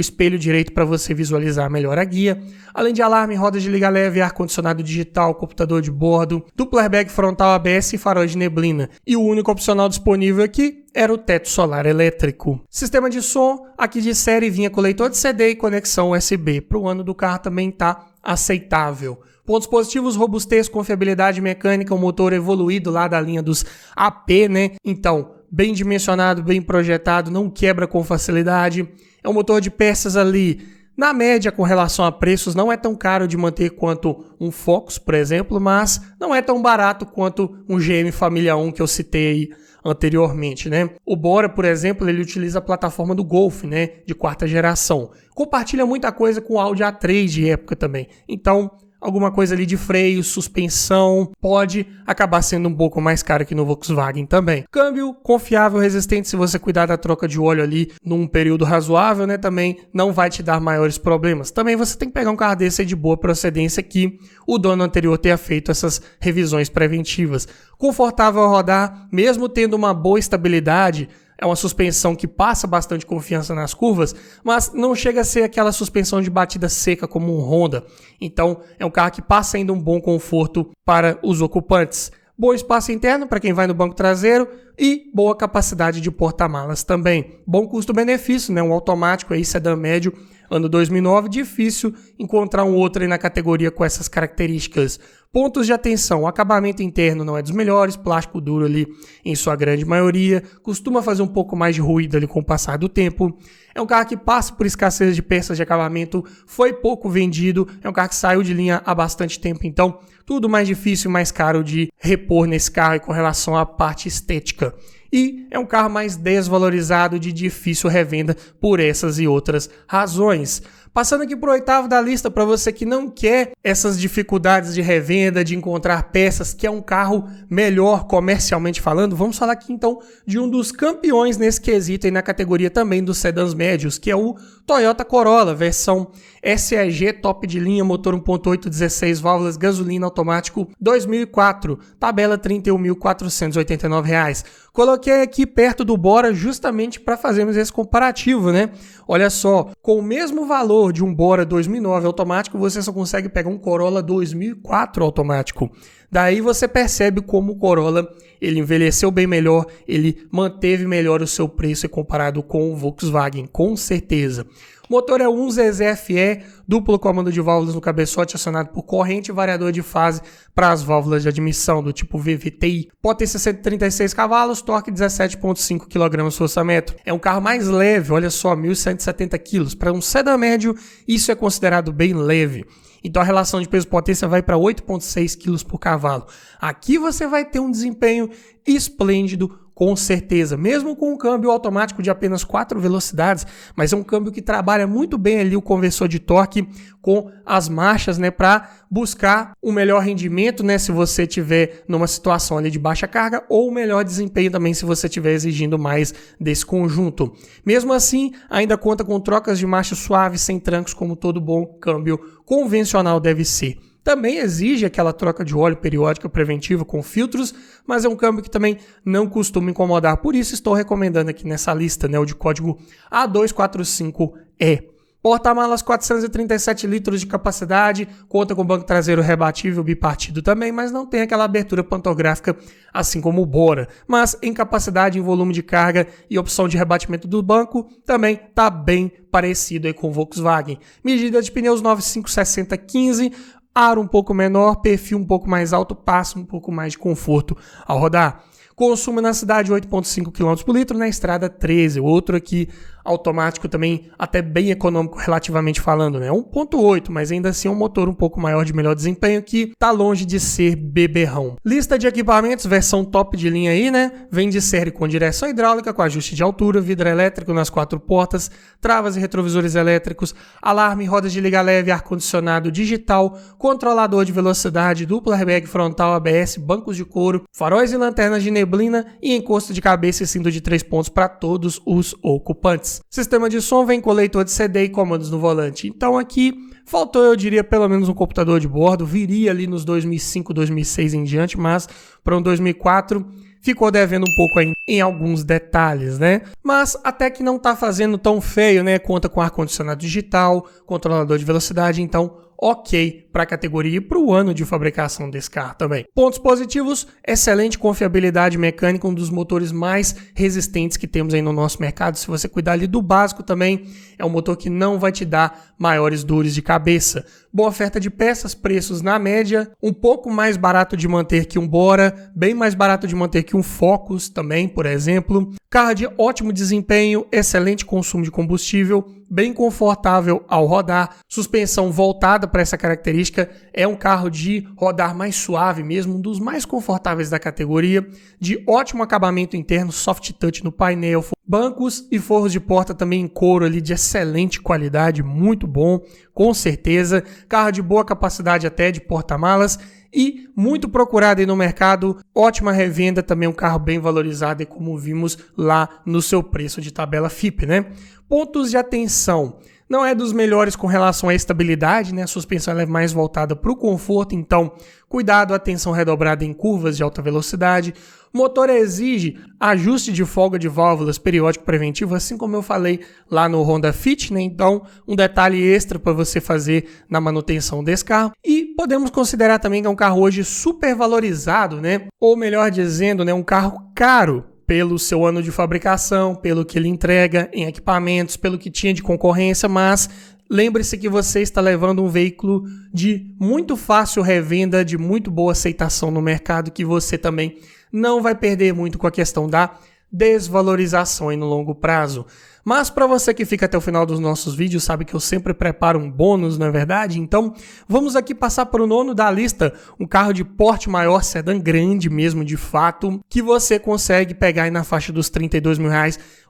espelho direito para você visualizar melhor a guia. Além de alarme, rodas de liga leve, ar-condicionado digital, computador de bordo, duplo airbag frontal ABS e faróis de neblina. E o único opcional disponível aqui era o teto solar elétrico. Sistema de som, aqui de série vinha com leitor de CD e conexão USB. Para o ano do carro também está aceitável. Pontos positivos, robustez, confiabilidade mecânica, um motor evoluído lá da linha dos AP, né? Então, bem dimensionado, bem projetado, não quebra com facilidade. É um motor de peças ali, na média com relação a preços, não é tão caro de manter quanto um Focus, por exemplo, mas não é tão barato quanto um GM Família 1 que eu citei aí anteriormente, né? O Bora, por exemplo, ele utiliza a plataforma do Golf, né, de 4ª geração. Compartilha muita coisa com o Audi A3 de época também. Então, alguma coisa ali de freio, suspensão, pode acabar sendo um pouco mais caro que no Volkswagen também. Câmbio confiável, resistente, se você cuidar da troca de óleo ali num período razoável, né, também não vai te dar maiores problemas. Também você tem que pegar um carro desse de boa procedência que o dono anterior tenha feito essas revisões preventivas. Confortável a rodar, mesmo tendo uma boa estabilidade. É uma suspensão que passa bastante confiança nas curvas, mas não chega a ser aquela suspensão de batida seca como um Honda. Então, é um carro que passa ainda um bom conforto para os ocupantes. Bom espaço interno para quem vai no banco traseiro e boa capacidade de porta-malas também. Bom custo-benefício, né? Um automático aí, sedã médio, ano 2009, difícil encontrar um outro aí na categoria com essas características. Pontos de atenção, o acabamento interno não é dos melhores, plástico duro ali em sua grande maioria, costuma fazer um pouco mais de ruído ali com o passar do tempo. É um carro que passa por escassez de peças de acabamento, foi pouco vendido, é um carro que saiu de linha há bastante tempo, então tudo mais difícil e mais caro de repor nesse carro com relação à parte estética. E é um carro mais desvalorizado, de difícil revenda por essas e outras razões. Passando aqui para o 8º da lista, para você que não quer essas dificuldades de revenda, de encontrar peças, que é um carro melhor comercialmente falando, vamos falar aqui então de um dos campeões nesse quesito e na categoria também dos sedãs médios, que é o Toyota Corolla, versão SEG top de linha, motor 1.8, 16 válvulas, gasolina automático 2004, tabela R$ 31.489. Coloquei aqui perto do Bora justamente para fazermos esse comparativo, né? Olha só, com o mesmo valor de um Bora 2009 automático, você só consegue pegar um Corolla 2004 automático. Daí você percebe como o Corolla ele envelheceu bem melhor, ele manteve melhor o seu preço comparado com o Volkswagen, com certeza. O motor é um ZZFE, duplo comando de válvulas no cabeçote acionado por corrente e variador de fase para as válvulas de admissão do tipo VVTi. Potência 136 cavalos, torque 17,5 kgfm. É um carro mais leve, olha só, 1.170 kg. Para um sedã médio, isso é considerado bem leve. Então a relação de peso-potência vai para 8,6 kg por cavalo. Aqui você vai ter um desempenho esplêndido, com certeza, mesmo com um câmbio automático de apenas 4 velocidades, mas é um câmbio que trabalha muito bem ali o conversor de torque com as marchas, né, para buscar um melhor rendimento, né, se você tiver numa situação ali de baixa carga, ou um melhor desempenho também se você estiver exigindo mais desse conjunto. Mesmo assim, ainda conta com trocas de marcha suaves, sem trancos, como todo bom câmbio convencional deve ser. Também exige aquela troca de óleo periódica preventiva com filtros, mas é um câmbio que também não costuma incomodar. Por isso estou recomendando aqui nessa lista, né, o de código A245E. Porta-malas 437 litros de capacidade, conta com banco traseiro rebatível bipartido também, mas não tem aquela abertura pantográfica assim como o Bora. Mas em capacidade, em volume de carga e opção de rebatimento do banco, também está bem parecido aí com o Volkswagen. Medida de pneus 95/60/15, aro um pouco menor, perfil um pouco mais alto, passa um pouco mais de conforto ao rodar. Consumo na cidade 8,5 km por litro, na estrada 13. Outro aqui automático também até bem econômico relativamente falando, né? 1,8, mas ainda assim é um motor um pouco maior de melhor desempenho que tá longe de ser beberrão. Lista de equipamentos, versão top de linha aí, né? Vem de série com direção hidráulica, com ajuste de altura, vidro elétrico nas 4 portas, travas e retrovisores elétricos, alarme, rodas de liga leve, ar-condicionado digital, controlador de velocidade, dupla airbag frontal, ABS, bancos de couro, faróis e lanternas de neblina e encosto de cabeça e cinto de 3 pontos para todos os ocupantes. Sistema de som vem com leitor de CD e comandos no volante. Então aqui faltou, eu diria, pelo menos um computador de bordo. Viria ali nos 2005, 2006 em diante, mas para um 2004 ficou devendo um pouco aí em alguns detalhes, né? Mas até que não tá fazendo tão feio, né? Conta com ar-condicionado digital, controlador de velocidade, então ok para a categoria e para o ano de fabricação desse carro também. Pontos positivos, excelente confiabilidade mecânica, um dos motores mais resistentes que temos aí no nosso mercado. Se você cuidar ali do básico também, é um motor que não vai te dar maiores dores de cabeça. Boa oferta de peças, preços na média, um pouco mais barato de manter que um Bora, bem mais barato de manter que um Focus também, por exemplo. Carro de ótimo desempenho, excelente consumo de combustível, bem confortável ao rodar, suspensão voltada para essa característica, é um carro de rodar mais suave mesmo, um dos mais confortáveis da categoria, de ótimo acabamento interno, soft touch no painel, bancos e forros de porta também em couro ali de excelente qualidade, muito bom, com certeza, carro de boa capacidade até de porta-malas e muito procurado aí no mercado, ótima revenda, também um carro bem valorizado, como vimos lá no seu preço de tabela FIPE, né? Pontos de atenção, não é dos melhores com relação à estabilidade, né? A suspensão é mais voltada para o conforto, então cuidado, atenção redobrada em curvas de alta velocidade. O motor exige ajuste de folga de válvulas periódico preventivo, assim como eu falei lá no Honda Fit, né? Então, um detalhe extra para você fazer na manutenção desse carro. E podemos considerar também que é um carro hoje super valorizado, né? Ou melhor dizendo, né? Um carro caro pelo seu ano de fabricação, pelo que ele entrega em equipamentos, pelo que tinha de concorrência, mas lembre-se que você está levando um veículo de muito fácil revenda, de muito boa aceitação no mercado, que você também não vai perder muito com a questão da desvalorização aí no longo prazo. Mas para você que fica até o final dos nossos vídeos, sabe que eu sempre preparo um bônus, não é verdade? Então, vamos aqui passar para o nono da lista, um carro de porte maior, sedã grande mesmo, de fato, que você consegue pegar aí na faixa dos R$32 mil.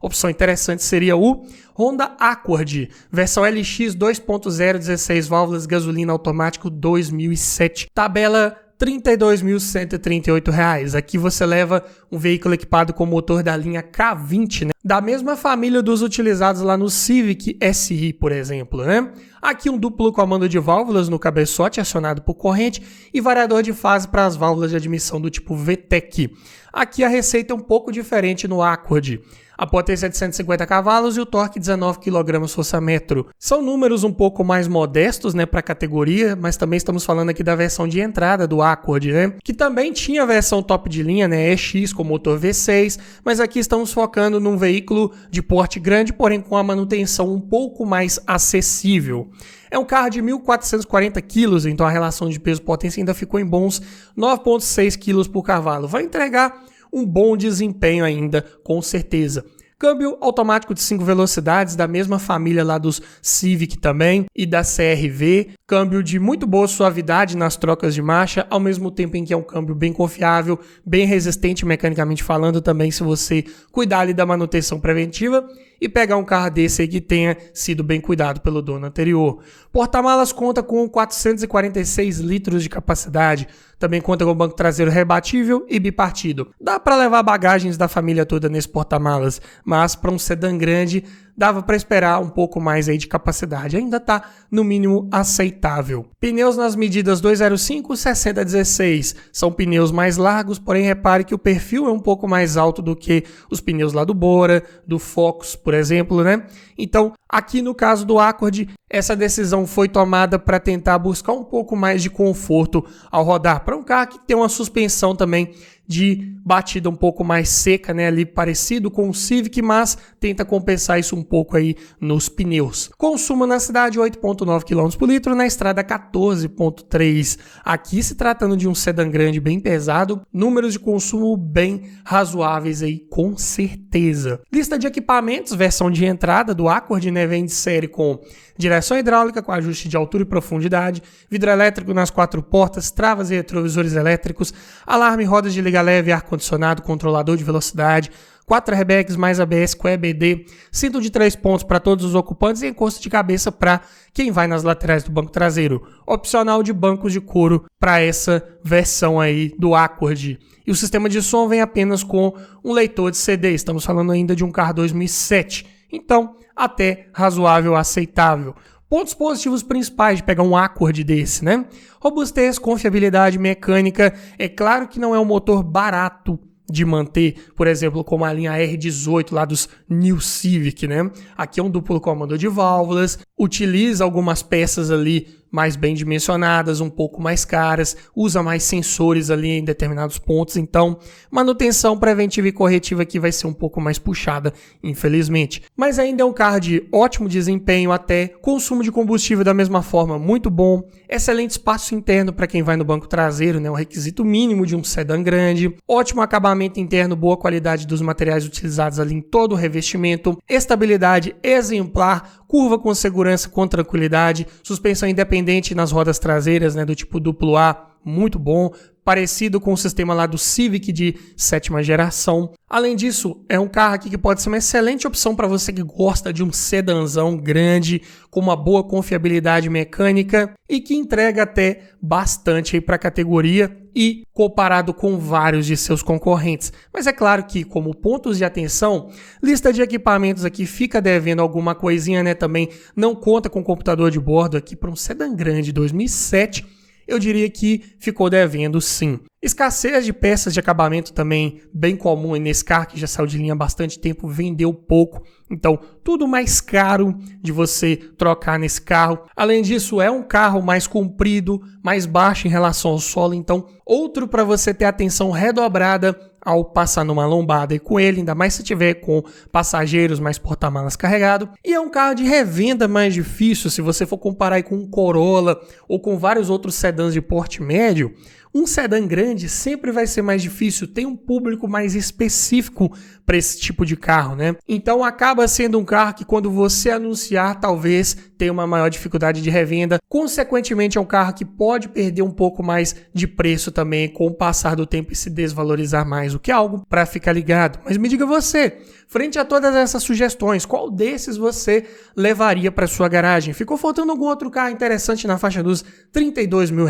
Opção interessante seria o Honda Accord, versão LX 2.0, 16 válvulas, gasolina automático 2007. Tabela R$32.138. Aqui você leva um veículo equipado com motor da linha K20, né? Da mesma família dos utilizados lá no Civic SI, por exemplo, né? Aqui um duplo comando de válvulas no cabeçote acionado por corrente e variador de fase para as válvulas de admissão do tipo VTEC. Aqui a receita é um pouco diferente no Accord. A potência é de 150 cavalos e o torque 19 kgfm. São números um pouco mais modestos, né, para a categoria, mas também estamos falando aqui da versão de entrada do Accord, né, que também tinha a versão top de linha, né, EX com motor V6, mas aqui estamos focando num veículo de porte grande, porém com a manutenção um pouco mais acessível. É um carro de 1.440 kg, então a relação de peso-potência ainda ficou em bons 9,6 kg por cavalo. Vai entregar um bom desempenho ainda, com certeza. Câmbio automático de 5 velocidades, da mesma família lá dos Civic também e da CR-V. Câmbio de muito boa suavidade nas trocas de marcha, ao mesmo tempo em que é um câmbio bem confiável, bem resistente mecanicamente falando também, se você cuidar ali da manutenção preventiva e pegar um carro desse aí que tenha sido bem cuidado pelo dono anterior. Porta-malas conta com 446 litros de capacidade, também conta com banco traseiro rebatível e bipartido. Dá para levar bagagens da família toda nesse porta-malas, mas para um sedã grande dava para esperar um pouco mais aí de capacidade. Ainda está no mínimo aceitável. Pneus nas medidas 205 60/16 são pneus mais largos, porém repare que o perfil é um pouco mais alto do que os pneus lá do Bora, do Focus, por exemplo, né? Então, aqui no caso do Accord, essa decisão foi tomada para tentar buscar um pouco mais de conforto ao rodar, para um carro que tem uma suspensão também de batida um pouco mais seca, né, ali parecido com o Civic, mas tenta compensar isso um pouco aí nos pneus. Consumo na cidade 8,9 km por litro, na estrada 14,3. Aqui se tratando de um sedã grande bem pesado, números de consumo bem razoáveis aí, com certeza. Lista de equipamentos, versão de entrada do Accord, né, vem de série com direção hidráulica com ajuste de altura e profundidade, vidro elétrico nas 4 portas, travas e retrovisores elétricos, alarme, rodas de liga leve, ar-condicionado, controlador de velocidade, 4 airbags mais ABS com EBD, cinto de 3 pontos para todos os ocupantes e encosto de cabeça para quem vai nas laterais do banco traseiro. Opcional de bancos de couro para essa versão aí do Accord. E o sistema de som vem apenas com um leitor de CD, estamos falando ainda de um carro 2007. Então, até razoável, aceitável. Pontos positivos principais de pegar um Accord desse, né? Robustez, confiabilidade mecânica. É claro que não é um motor barato de manter, por exemplo, como a linha R18 lá dos New Civic, né? Aqui é um duplo comando de válvulas, utiliza algumas peças ali mais bem dimensionadas, um pouco mais caras, usa mais sensores ali em determinados pontos, então manutenção preventiva e corretiva aqui vai ser um pouco mais puxada, infelizmente. Mas ainda é um carro de ótimo desempenho até, consumo de combustível da mesma forma muito bom, excelente espaço interno para quem vai no banco traseiro, né, um requisito mínimo de um sedã grande, ótimo acabamento interno, boa qualidade dos materiais utilizados ali em todo o revestimento, estabilidade exemplar, curva com segurança, com tranquilidade, suspensão independente nas rodas traseiras, né, do tipo duplo A, muito bom, parecido com o sistema lá do Civic de 7ª geração. Além disso, é um carro aqui que pode ser uma excelente opção para você que gosta de um sedãzão grande, com uma boa confiabilidade mecânica e que entrega até bastante para a categoria e comparado com vários de seus concorrentes. Mas é claro que, como pontos de atenção, lista de equipamentos aqui fica devendo alguma coisinha, né? Também não conta com computador de bordo aqui para um sedã grande 2007. Eu diria que ficou devendo sim. Escassez de peças de acabamento também bem comum nesse carro, que já saiu de linha há bastante tempo, vendeu pouco. Então, tudo mais caro de você trocar nesse carro. Além disso, é um carro mais comprido, mais baixo em relação ao solo. Então, outro para você ter atenção redobrada ao passar numa lombada e com ele, ainda mais se tiver com passageiros, mais porta-malas carregado. E é um carro de revenda mais difícil, se você for comparar aí com um Corolla ou com vários outros sedãs de porte médio. Um sedã grande sempre vai ser mais difícil, tem um público mais específico para esse tipo de carro, né? Então acaba sendo um carro que quando você anunciar, talvez tenha uma maior dificuldade de revenda. Consequentemente, é um carro que pode perder um pouco mais de preço também com o passar do tempo e se desvalorizar mais, o que é algo para ficar ligado. Mas me diga você, frente a todas essas sugestões, qual desses você levaria para sua garagem? Ficou faltando algum outro carro interessante na faixa dos R$32 mil?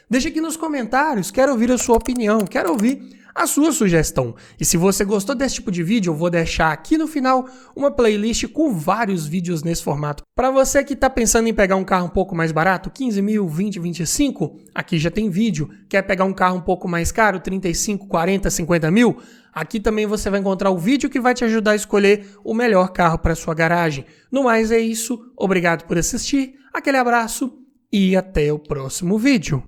Deixa aqui nos comentários, quero ouvir a sua opinião, quero ouvir a sua sugestão. E se você gostou desse tipo de vídeo, eu vou deixar aqui no final uma playlist com vários vídeos nesse formato. Para você que está pensando em pegar um carro um pouco mais barato, 15 mil, 20, 25, aqui já tem vídeo. Quer pegar um carro um pouco mais caro, 35, 40, 50 mil? Aqui também você vai encontrar o vídeo que vai te ajudar a escolher o melhor carro para sua garagem. No mais é isso, obrigado por assistir, aquele abraço e até o próximo vídeo.